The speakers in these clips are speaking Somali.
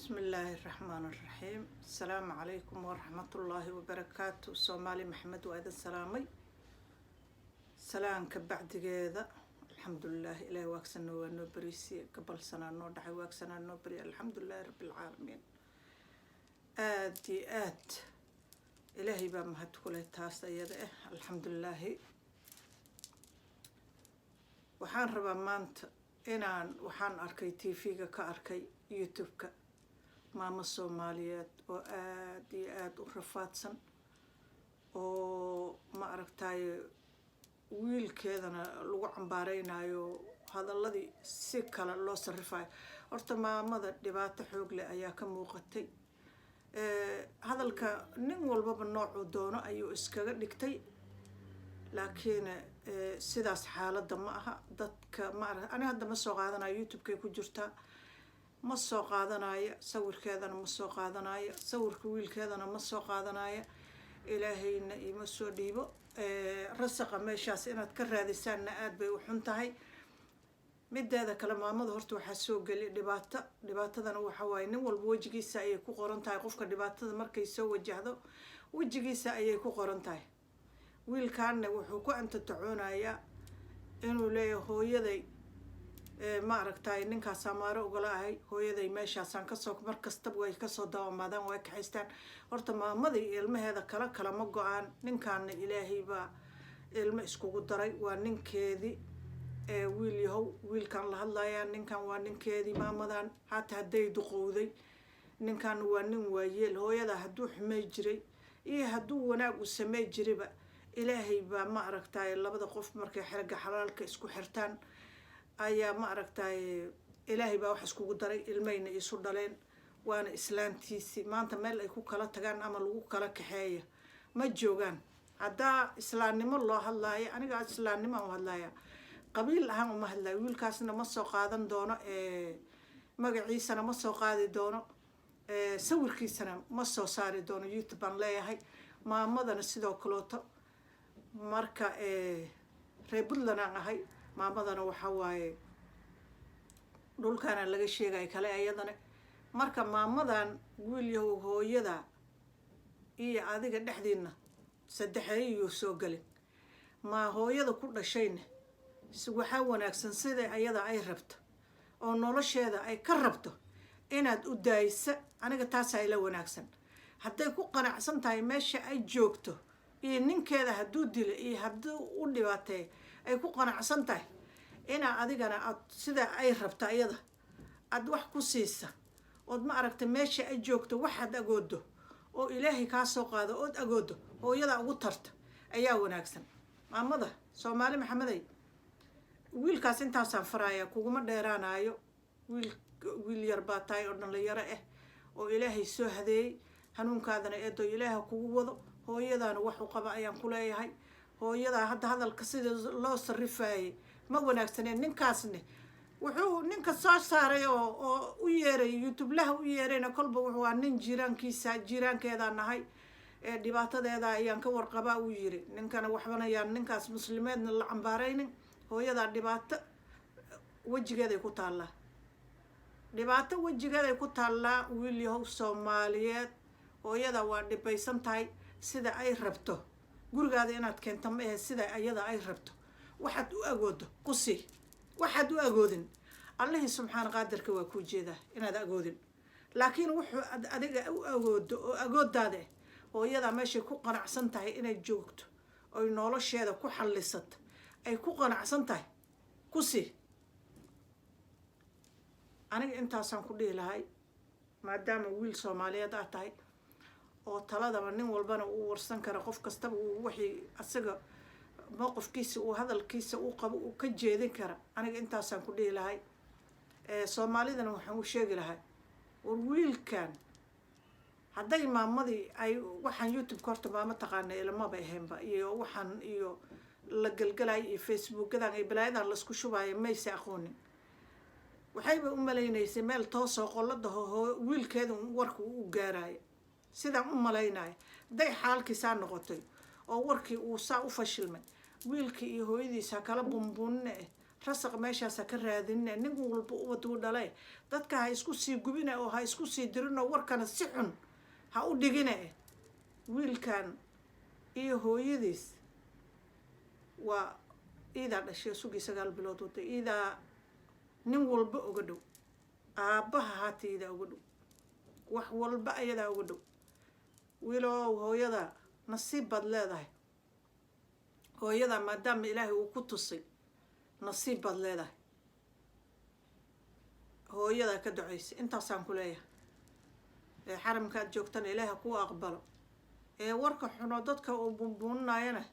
بسم الله الرحمن الرحيم. السلام عليكم ورحمة الله وبركاته. سومالي محمد وأيضا سلامي سلام كبعد جيدا. الحمد لله إلهي واكسنا ونبريسي قبل سنة نودحي واكسنا نبري الحمد لله رب العالمين. آت إلهي بمهد كل تاس أيده الحمد لله. وحان ربا مانت إنان وحان أركي تيفيغا كأركي يوتيوبك maamo Soomaaliyeed oo aad iyo aad u rafaadsan oo ma aragtay wiilkeedana lagu cambaareynayo hadalladii si kala loo sarrifayo horta maamada dhibaato xoog leh ayaa ka muuqatay hadalka nin walba nooc doono ayuu iskaga dhigtay laakiin sidaas xaaladda ma aha dadka ma arag aniga hadda ma soo qaadanayo youtube-kay ku jirtaa ma soo qaadanaya sawirkeedana ma soo qaadanaya sawirka wiilkeedana ma soo qaadanaya ilaahayna ima soo dhiibo rasaqa meeshaas inaad ka raadisaanna aad bay u xun tahay mideeda kale maamada horta waxaa soo geli dhibaatadana waxa waaye nin walba wajigiisa ayay ku qoran tahay qofka dhibaatada markay soo wajahdo wajigiisa ayay ku qoran tahay wiilkaanna wuxuu ku antatacoonaya inuu leeyahay hooyaday ma aragtay ninkaas Soomaali ogala ahay hooyaday meeshaasaan ka soo markastaba way ka soo daawamaadaan way ka xistaan horta maamadii ilmaheeda kala ma go'aan ninkaana ilaahay baa ilmo iskugu daray waa ninkeedii wiil yahow wiilkan la hadlayaa ninkan waa ninkeedii maamadan hatta haday duqowday ninkan waa nin waayeel hooyada hadduu xumay jiray iyo hadduu wanaag u samay jirayba ilaahay baa ma aragtay labada qof markay xiriga xalaalka isku xirtaan ayaa ma aragtay ilaahay baa wax iskugu daray ilmayna isu dhaleen waana islaantiisi maanta meel ay ku kala tagaan ama lagu kala kaxeeyo ma joogaan hadda islaamnimo loo hadlaayo aniga islaamnimo aan hadlaaya qabiil ahaan uma hadlaayo wiilkaasna ma soo qaadan doono magaciisana ma soo qaadi doono sawirkiisana ma soo saari doono youtube aan leeyahay maamadana sidoo kaleeto marka reer Puntland aan ahay maamadana waxa waaye dhulkaana laga sheegay kale ayadana marka maamadan wiil yahow hooyada iyo adiga dhexdiina saddexeeyo soo galin ma hooyada ku dhashayna si waxa wanaagsan sida ayada ay rabto oo nolosheeda ay ka rabto inaad u daaysa aniga taas ay la wanaagsan hadday ku qanacsan tahay meesha ay joogto iyo ninkeeda hadduu dilo iyo hadduu u dhibaatay ay ku qanacsan tahay ina adigana aad sida ay rabto ayada aad wax ku siisa oo ma aragtay meesha ay joogto waxaad agoodo oo ilaahay ka soo qaado oo agoodo hooyada ugu tarta ayaa wanaagsan maamada Soomaali Maxameday wiilkaas intaasaan faraaya kuguma dheeraanayo wiil yar baa tahay oo dhalinyaro ah oo ilaahay soo hadeeyay hanuunkaadana eedo ilaahay kugu wado hooyadana wax u qaba ayaan ku leeyahay hooyada hadda hadalka sida loo sarrifay ma wanaagsaneen ninkaasne wuxuu ninka soo saaray oo u yeeray youtube laha u yeerayna kolba wuxuu nin jiiraankeeda nahay dhibaatadeeda ayaan ka warqaba uu yiri ninkana waxbana yaan ninkaas muslimeedna la cambaaraynin hooyada dhibaato wajigeeda ku taala dhibaato wajigeeda ku taala wiil yahow Soomaaliyeed hooyada waa dhibaysan tahay sida ay rabto gurigaada inaad keento ma aha sida ayada ay rabto waxaad u agoodo ku sii waxaad u agoodin Allahi subxaanahu qaadirka waa ku jeeda inaad agoodin laakiin wuxuu adiga u agoodo oo agoodaade hooyada meesha ku qanacsan tahay inay joogto oo nolosheeda ku xallisato ay ku qanacsan tahay ku sii aniga intaasaan ku dhihi lahay maadaama wiil Soomaaliyeed ah tahay oo taladaba nin walbana uu warsan kara qof kastaba uu wixii asaga mowqifkiisa uu hadalkiisa uu qabo uu ka jeedin kara aniga intaasaan ku dhihi lahay Soomaalidana waxaan u sheegi lahay war wiilkan hadday maamadii ay waxaan youtube korta maama taqaanay ilmaba ahaynba iyo waxaan iyo la galgalay iyo facebookadan ay balaayadan la isku shubaayay maysa aqoonin waxayba u maleynaysay meel toosoo qolada wiilkeedu warku u gaarayo sidaan u malaynay day xaalkiisa noqotay oo warkii uu saa u fashilmay wiilkii iyo hooyadiisa kala bumbunne rasaq meeshaasa ka raadinina nin walba ubaduu dhalay dadka ha isku sii gubina oo ha isku sii dirino warkana si xun ha u dhigina wiilkan iyo hooyadiis waa iidaa dhashay sugii 9 bilood wada iidaa nin walba uga dhow aabaha haatiida uga dhow wax walba ayadaa uga dhow wiilow hooyada nasiib baad leedahay hooyada maadaama ilaahay uu ku tusay nasiib baad leedahay hooyada ka duceysay intaasaan ku leeyahay xaramkaad joogtana ilaahay ku aqbalo warka xuno dadka uu bunbuunayana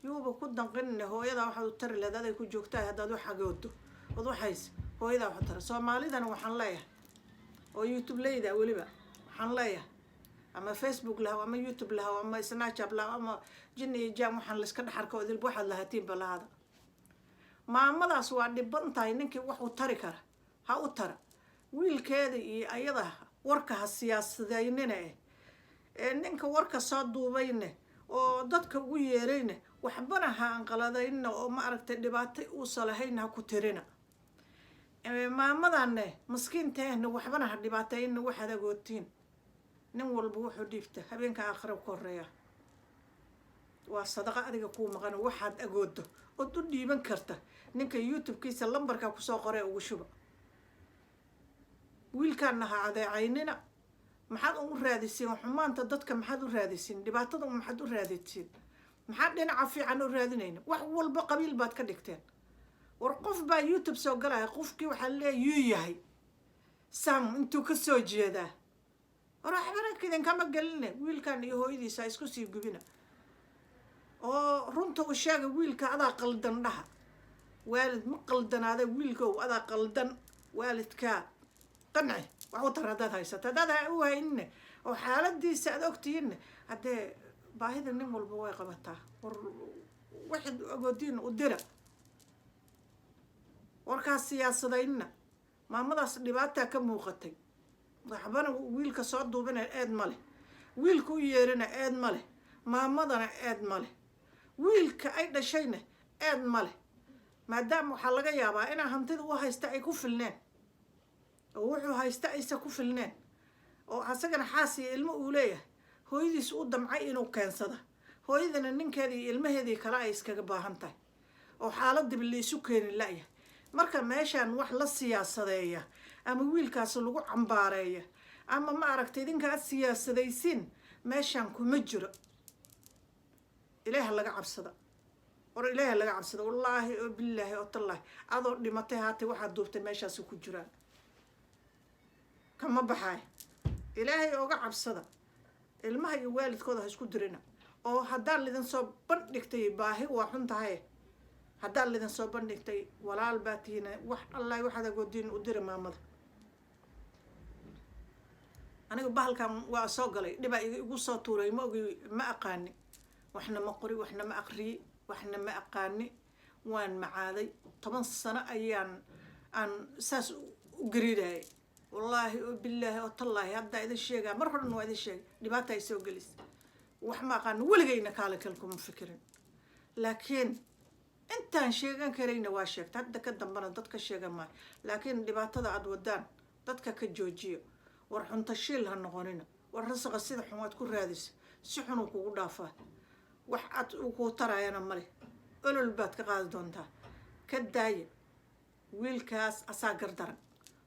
yuuba ku danqinina hooyada waxaad u tari leedahay aday ku joogtaa haddaad wax agoodo wad waxays hooyada wax tara Soomaalidana waxaan leeyahay oo YouTube leeyda waliba waxaan leeyahay ama Facebook laha ama YouTube laha ama Snapchat laha ama jin iyo jam waxaan la iska dhaxarka oo dilba waxaad lahatiin balahada maamadaas waa dhibantahay ninkii wax u tari kara ha u tara wiilkeeda iyo ayada warka ha siyaasadeynina ninka warka soo duubayna oo dadka ugu yeerayna waxbana ha anqaladayna oo ma aragtay dhibaato uu salahayna ku tirina maamadan maskiinteena waxbana ha dhibaatayna waxaad agootiin nin walba wuxuu dhiibta habeenka aakhiro ku horeeya waa sadaqa adiga ku maqan waxaad agoodo oo u dhiiban karta ninka YouTube-kiisa lambarka ku soo qoray ugu shuba wiilkan ha adeecaynina maxaad u raadisiin xumaanta dadka maxaad u raadisiin dhibaatada maxaad u raadisiin maxaad dhinaca fiican u raadinayna wax walba qabiil baad ka dhigteen war qof baa YouTube soo galay qofkii waxa leeyahay yahay sam intuu ka soo jeedaa war waxbana kidan kama galne wiilkan iyo hooyadiisa isku sii gubina oo runta u sheega wiilka adaa qaldan dhaha waalid ma qaldanaada wiilka adaa qaldan waalidka qanci wax u taradaad haysata dada u hayne oo xaaladiisa aad ogtihiin hadee baahida nin walba way qabataa war waxid agoodiin u dira warkaas siyaasadayna maamadaas dhibaato ka muuqatay waxbana wiilka soo duubina eed male wiilku yeerina eed male maamadana eed male wiilka ay dhashayna eed male maadaama waxa laga yaabaa in hantida uu haysta ay ku filneen oo wuxuu haysta aysa ku filneen oo asagana xaasi ilmo uu leeyahay hooyadiis u damcay inuu keensada hooyadana ninkeedii iyo ilmaheedii kala ay iskaga baahan tahay oo xaaladda biliisu keenin la'yahay marka meeshan wax la siyaasadeeya ama wiilkaas lagu cambaareeya ama ma aragtay idinka siyaasadaysiin meeshan kuma jiro ilaaha laga cabsada war ilaaha laga cabsada wallaahi oo billaahi oo tallahi adoo dhimatay haatay waxaad duubtay meeshaas ku jiraan kama baxay ilaahay ooga cabsada ilmaha iyo waalidkooda ha isku dirina oo haddaan lidin soo bandhigtay baahi waa xun tahay haddaan lidin soo bandhigtay walaal baa tihiina wax allah waxaad agoodiin u dira maamada aniga bahalkan waa soo galay dhiba igu soo tuuray ma ogi ma aqaani waxna ma qori waxna ma aqriyi waxna ma aqaani waan macaaday 10 sano ayaan aan saas u gariiray wallaahi oo billaahi oo tallaahi hadda idin sheegaa mar horena waa idin sheegay dhibaato ay soo gelis wax ma aqaan waligayna kaala kalkuma fikirin laakiin intaan sheegan karayna waa sheegta hadda ka dambana dadka sheegan maayo laakiin dhibaatada aad wadaan dadka ka joojiyo war xunta shiil ha noqonina war rasaqa sida xun aad ku raadis si xun uu kugu dhaafaa wax aad ku tarayana male olol baad ka qaadi doontaa ka daaya wiilkaas asaa gardaran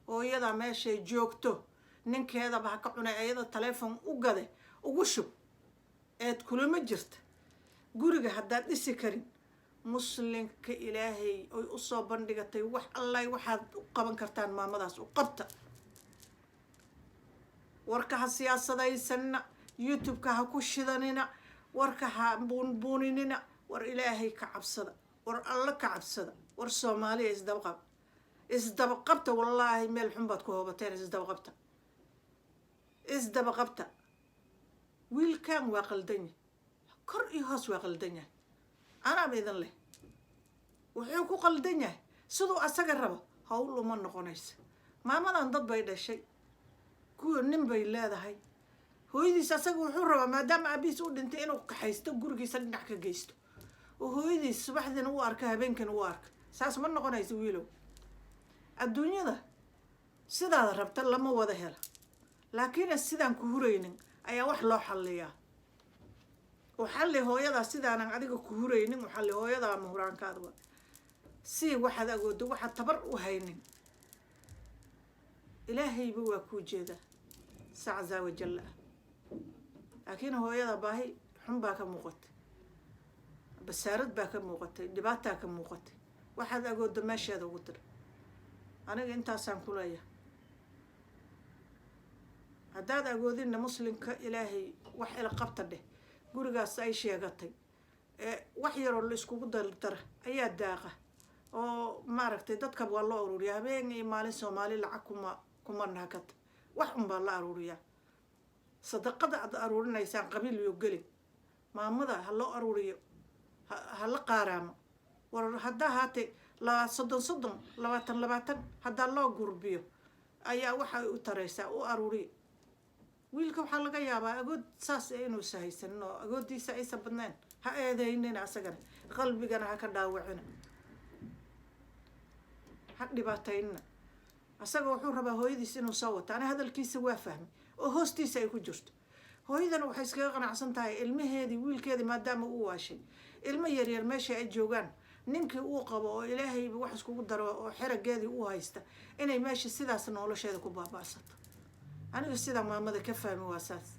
hooyada meeshay joogto ninkeedaba ha ka cunay ayada telefoon u gade ugu shub eed kulama jirta guriga haddaad dhisi karin muslimka ilaahay oy u soo bandhigatay wax allah waxaad u qaban kartaan maamadaas u qabta warka ha siyaasadaysanna YouTube-ka ha ku shidanina warka ha buunbuuninina war ilaahay ka cabsada war alla ka cabsada war Soomaaliya isdaba qabta wallaahi meel xun baad ku hoobateen isdaba qabta wiilkan waa qaldan kor iyo hoos waa qaldan أنا بإذن الله وحيوكو الدنيا سدو أسجر ربا هقول له ما نقنيس ما نضد بيد الشيء كل نبي لا ده هاي هو يدي ساسق وحرة ما دام أبي سود أنت إنه حيستو جورجي سنة حكى جيستو وهو يدي الصباح ذي نوارك هبين كنوارك saas ma noqonayso wiilow adduunyada sidaad rabta lama wada hela laakiin sidaan ku huraynin ayaa wax loo xalliyaa وحلي هويدا سيدان adiga ku huraynin waxalli hooyada muhuraankaada waa si waxaad agoodo waxa tabar u haynin ilaahay buu waa ku jeeda sacza wajalla laakiin hooyada baahi xun baa ka muuqatay basaarad baa ka muuqatay dhibaato ka muuqatay waxaad agoodo meesheeda ugu dir aniga intaasaan ku leeyahay haddaad agoodina muslimka ilaahay wax ila qabta dheh gurigaas ay sheegatay wax yar oo la iskugu daldara ayaa daaqa oo maaragtay dadka waa loo ururiyaa habeen iyo maalin Soomaali lacag kuma naagad wax baa la ururiyaa sadaqada aad ururinaysan qabiil iyo gali maamada ha loo ururiyo ha la qaaramo war hadda haatay la soddon 20 hadda loo gurbiyo ayaa waxa u taraysaa u ururiyo wiilka waxa laga yaabaa agood saas inuu sahaysan oo agoodiisa ay sabadnaan ha eedeynina asagana qalbigana ha ka dhaawacina ha dhibaatayna asaga wuxuu rabaa hooyadiis inuu soo wato ana hadalkiisa waa fahmay oo hoostiisa ay ku jirto hooyadana waxay iskaga qanacsan tahay ilmaheedii wiilkeedii maadaama uu waashay ilmo yar yar meesha ay joogaan ninkii uu qabo oo ilaahay wax iskugu daro oo xirageedii uu haysta inay meesha sidaas nolosheeda ku baabaasato aniga sida maamada ka fahmi waasaas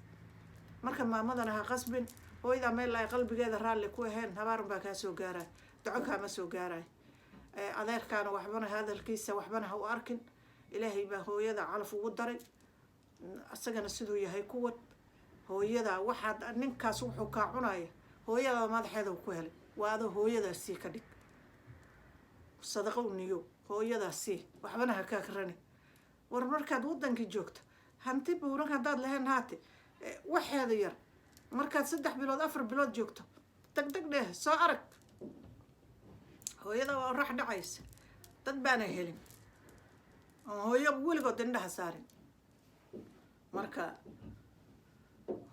marka maamadana ha qasbin hooyada meel ay qalbigeeda raalli ku ahayn habaar baa ka soo gaaray duco kama soo gaaray adeerkaana waxbana hadalkiisa waxbana ha u arkin ilaahay baa hooyada calaf ugu daray asagana sidoo yahay kuwad hooyada waxaad ninkaas wuxuu ka cunaya hooyada madaxeeda ku helay waado hooyadaasi ka dhig sadaqa u niyo hooyadaasi waxbana ha ka karani war markaad wadanka joogto hanti buuran hadaad lahayn haate waxeeda yar markaad 3 bilood 4 bilood joogto degdeg dheh soo arag hooyada waa rax dhacaysa dad baana helin hooyo weligood indhaha saarin marka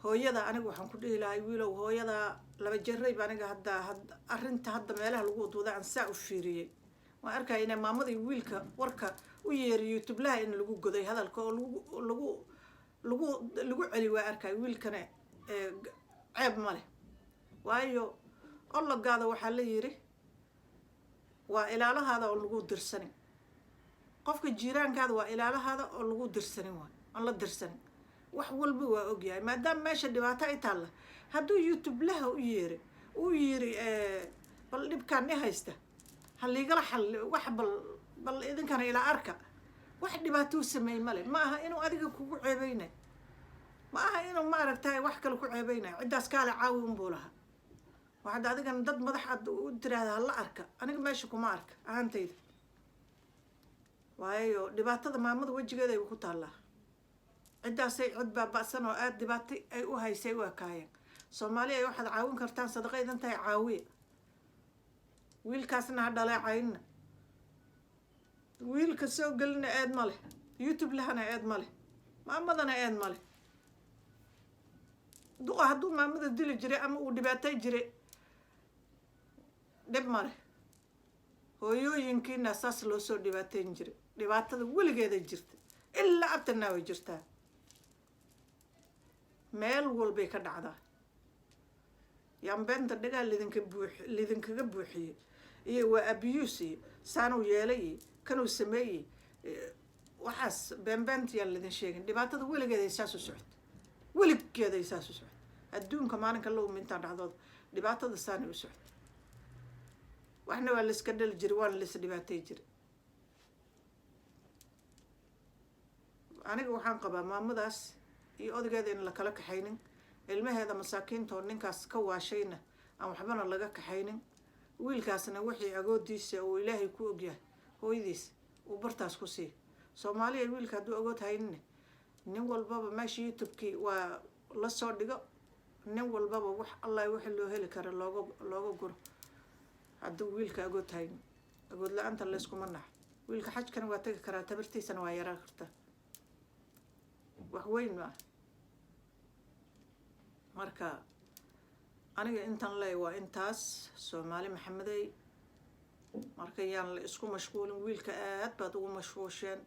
hooyada anigu waxaan ku dhihi lahay wiilow hooyada laba jeeray baan aniga hadda arinta hadda meelaha lagu wadwada aan saa u fiiriyay waan arkay inay maamadii wiilka warka u yeeriyo YouTube laha in lagu goday hadalka oo lagu celi waa arkay wiilkana ceeb male waayo allagaada waxa la yiri waa ilaalahaada oo lagu dirsanin qofka jiiraankaada waa ilaalahaada oo lagu dirsanin waa aan la dirsanin wax walba waa ogyahay maadaama meesha dhibaato ay taala hadduu YouTube laha u yiri bal dhibkaan haysta haliigala xal wax bal idinkana ila arka wax dhibaato sameey male ma aha inuu adiga kugu ceebeynay ma aha inuu ma aragtay wax kale ku ceebeynay cidaas kale caawin boolaha waxa adiga dad madax aad u tiraahdaa la arka aniga meesha kuma arka ahantayda waayo dhibaatada maamada wajigeeda ay ku taalaa cidaas ay cid baabasan oo aad dhibaato ay u haysay waa kaayeen Soomaaliya ay waxaad caawin kartaan sadaqadan tahay caawiye wiilkaasna dhaleecayna wiilka soo galna aad male YouTube lahana aad male maamadana aad male duqa hadduu maamada dili jiray ama uu dhibaatay jiray dhib male hooyooyinkiina saas loo soo dhibaateyn jiray dhibaatada weligeeda jirta ilaa abtana way jirtaa meel walbay ka dhacdaa yambenta dhagaa lidinkaga buuxiyay iyo waa abuse saanu yeelay kanuu sameeyay waxaas beenbeentiyan lidin sheegin dhibaatada weligeeda isaas u socod weligeeda isaas u socod adduunka maalinka loo minta dhacdooda dhibaatada saani u socod waxna waa la iska dhal jiray waa la is dhibaatay jiray aniga waxaan qabaa maamadaas iyo odageeda in la kala kaxaynin ilmaheeda masaakiinta oo ninkaas ka waashayna aan waxbana laga kaxaynin wiilkaasna wixii agoodiisa oo ilaahay ku ogyahay hooyadiis uu bartaas ku sii Soomaaliya wiilka haduu agood haynin nin walbaba meesha YouTube-kii waa la soo dhigo nin walbaba wax Allah wax loo heli karo looga guro haduu wiilka agood haynin agood la'aanta la isku manax wiilka xajkan waa tagi karaa tabartiisana waa yaraa kartaa wax weyn ma marka aniga intan lay waa intaas Soomaali Maxameday marka yaan la isku mashquulin wiilka aad baad ugu mashquusheen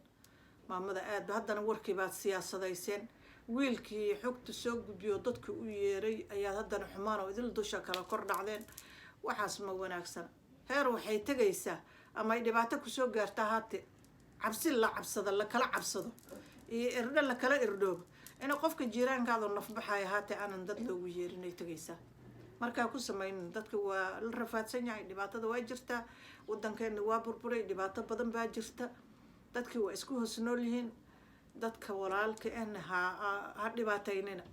maamada aad haddana warkii baad siyaasadayseen wiilkii xogta soo gudbiyo dadka u yeeray ayaad haddana xumaan oo idil dusha kala kor dhacdeen waxaas ma wanaagsan heer waxay tegaysaa ama ay dhibaato kusoo gaartaa haate cabsi la cabsado la kala cabsado iyo irdho la kala irdhoobo ina qofka jiiraankaada nafbaxaya haate aanan dad loogu yeerinay tegaysaa markaa ku samaynin dadka waa la rafaadsan yahay dhibaatada waa jirtaa wadankeena waa burburay dhibaato badan baa jirta dadkii waa isku hoos nool yihiin dadka walaalka ahna ha dhibaataynina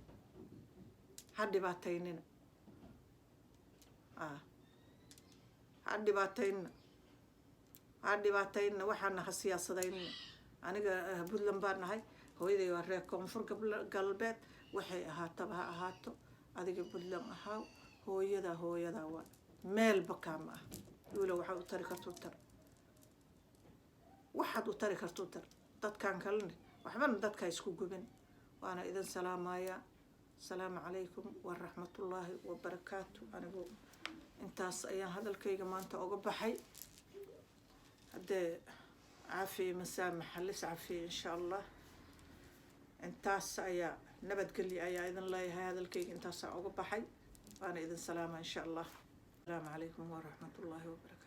ha dhibaataynina ha dhibaataynina waxaana ha siyaasadaynina aniga Puntland baan nahay hooyaday waa reer koonfur galbeed waxay ahaataba ha ahaato adiga Puntland ahaaw hooyada waa meel bakaama ah wiilo waxaad u tari karto tar waxaad u tari karto tar dadkan kalena waxbana dadka isku gubin waana idin salaamaya salaamu calaykum waraxmatullaahi wabarakaatu anigu intaas ayaan hadalkayga maanta uga baxay haddee caafiye masaamax halis caafiye insha allah intaas ayaa nabadgelyo ayaa idin leeyahay hadalkayga intaasaa uga baxay waana idin salaama insha allah asalaamu calaykum waraxmatullaahi wabarakaatu